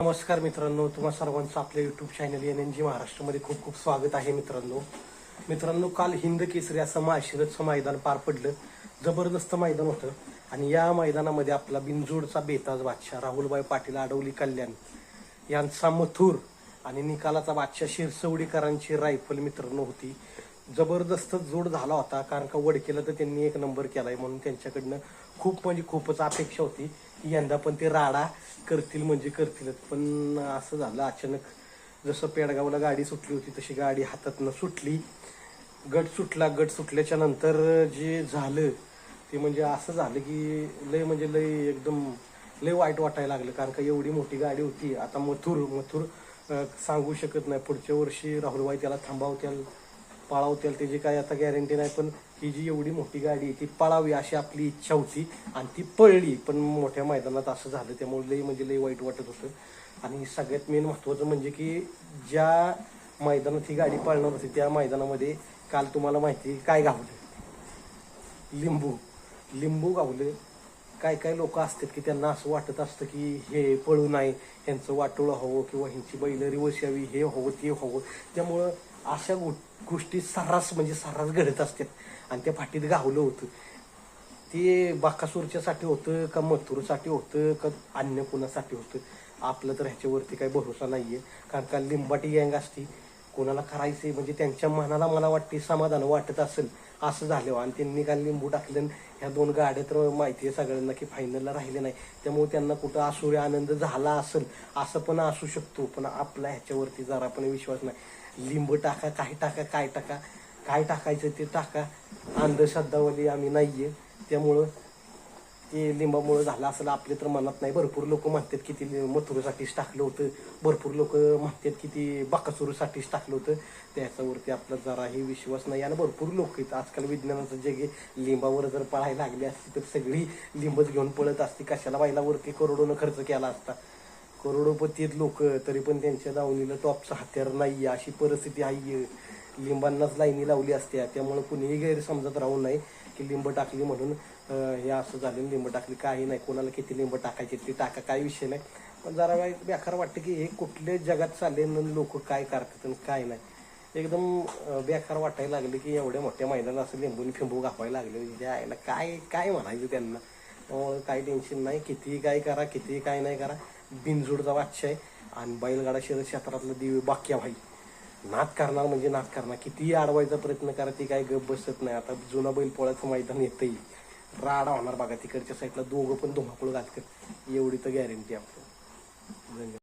नमस्कार मित्रांनो, तुम्हा सर्वांचं आपल्या युट्यूब चॅनल NNG महाराष्ट्रामध्ये खूप खूप स्वागत आहे. मित्रांनो काल हिंद केसरी असं माळशिरसचं मैदान पार पडलं. जबरदस्त मैदान होतं आणि या मैदानामध्ये आपला बिनजोडचा बेताज बादशाह राहुलभाई पाटील आडवली कल्याण यांचा मथुर आणि निकालाचा बादशाह शिरसवडीकरांची रायफल मित्रांनो होती. जबरदस्त जोड झाला होता, कारण का वडकेला तर त्यांनी एक नंबर केलाय म्हणून त्यांच्याकडनं खूपच अपेक्षा होती की यंदा पण ते राडा करतील म्हणजे करतीलच. पण असं झालं अचानक, जसं पेडगावला गाडी सुटली होती तशी गाडी हातातनं सुटली. गट सुटल्याच्या नंतर जे झालं ते म्हणजे असं झालं की लय एकदम लय वाईट वाटायला लागलं, कारण का एवढी मोठी गाडी होती. आता मथुर सांगू शकत नाही, पुढच्या वर्षी राहुलभाई त्याला थांबवतील पळावतील त्याची काय आता गॅरंटी नाही, पण ही जी एवढी मोठी गाडी आहे ती पळावी अशी आपली इच्छा होती आणि ती पळली. पण मोठ्या मैदानात असं झालं त्यामुळे लय वाईट वाटत होतं. आणि सगळ्यात मेन महत्त्वाचं म्हणजे की ज्या मैदानात ही गाडी पळणार होती त्या मैदानामध्ये काल तुम्हाला माहिती काय गावलं, लिंबू गावलं. काय लोक असतात की त्यांना असं वाटत असतं की हे पळू नये, ह्यांचं वाटोळं हवं किंवा ह्यांची बैल रिवर्स यावी, हे हवं ते हवं. त्यामुळं अशा गोष्टी सर्रास घडत असतात. आणि त्या फाटीत गावलं होतं ते बाकासूरच्यासाठी होतं का मथुरसाठी होतं का अन्य कोणासाठी होतं, आपलं तर ह्याच्यावरती काही भरोसा नाहीये. कारण का लिंबाटी गँग असती, कोणाला करायचंय म्हणजे त्यांच्या मनाला मला वाटते समाधान वाटत असेल असं झालं. आणि त्यांनी काल लिंबू टाकलं. ह्या दोन गाड्या तर माहिती आहे सगळ्यांना की फायनलला राहिले नाही, त्यामुळे त्यांना कुठं आसुरी आनंद झाला असेल असं पण असू शकतो. पण आपला ह्याच्यावरती जरा पण विश्वास नाही. लिंब टाका, काय टाकायचं ते टाका, अंधश्रद्धावाली आम्ही नाहीये. त्यामुळं ते लिंबामुळे झालं असेल, आपले तर मनात नाही. भरपूर लोक म्हणतात की ती मथुरेसाठीच टाकलं होतं, भरपूर लोक म्हणतात की ती बाकासुरूसाठीच टाकलं होतं. त्याच्यावरती आपला जराही विश्वास नाही. आणि भरपूर लोक आहेत आजकाल विज्ञानाचं जग आहे, लिंबावर जर पळायला लागली असती तर सगळी लिंबच घेऊन पळत असती. कशाला बैलावरती करोडोनं खर्च केला असता, करोडोपती आहेत लोक, तरी पण त्यांच्या दावणीला टॉपचं हत्यार नाही अशी परिस्थिती आहे. लिंबांनाच लाईनी लावली असत्या. त्यामुळे कुणीही गैरसमजत राहू नये की लिंब टाकली म्हणून हे असं झालं, लिंब टाकली. काही नाही, कोणाला किती लिंब टाकायचे ते टाका, काही विषय नाही. पण जरा बेकार वाटतं की हे कुठल्या जगात चालले, लोक काय करतात आणि काय नाही. एकदम बेकार वाटायला लागले की एवढ्या मोठ्या मैदानात असं लिंबून फिंबू घापायला लागले. द्यायला काय म्हणायचं त्यांना. काही टेन्शन नाही, कितीही काय करा, कितीही काय नाही करा. बिनजोडचा बादशाह आहे आणि बैलगाडा शर्यत क्षेत्रातलं दिवे बाक्या भाई नाद करणार म्हणजे नाद करणार. कितीही अडवायचा प्रयत्न करा, ती काय गप बसत नाही. आता जुना बैल पोळ्याचं मैदान येतंय, राडा होणार बघा. तिकडच्या साईडला दोघं पण धुमाकूळ घालतात, एवढी तर गॅरंटी आपल्याला. धन्यवाद.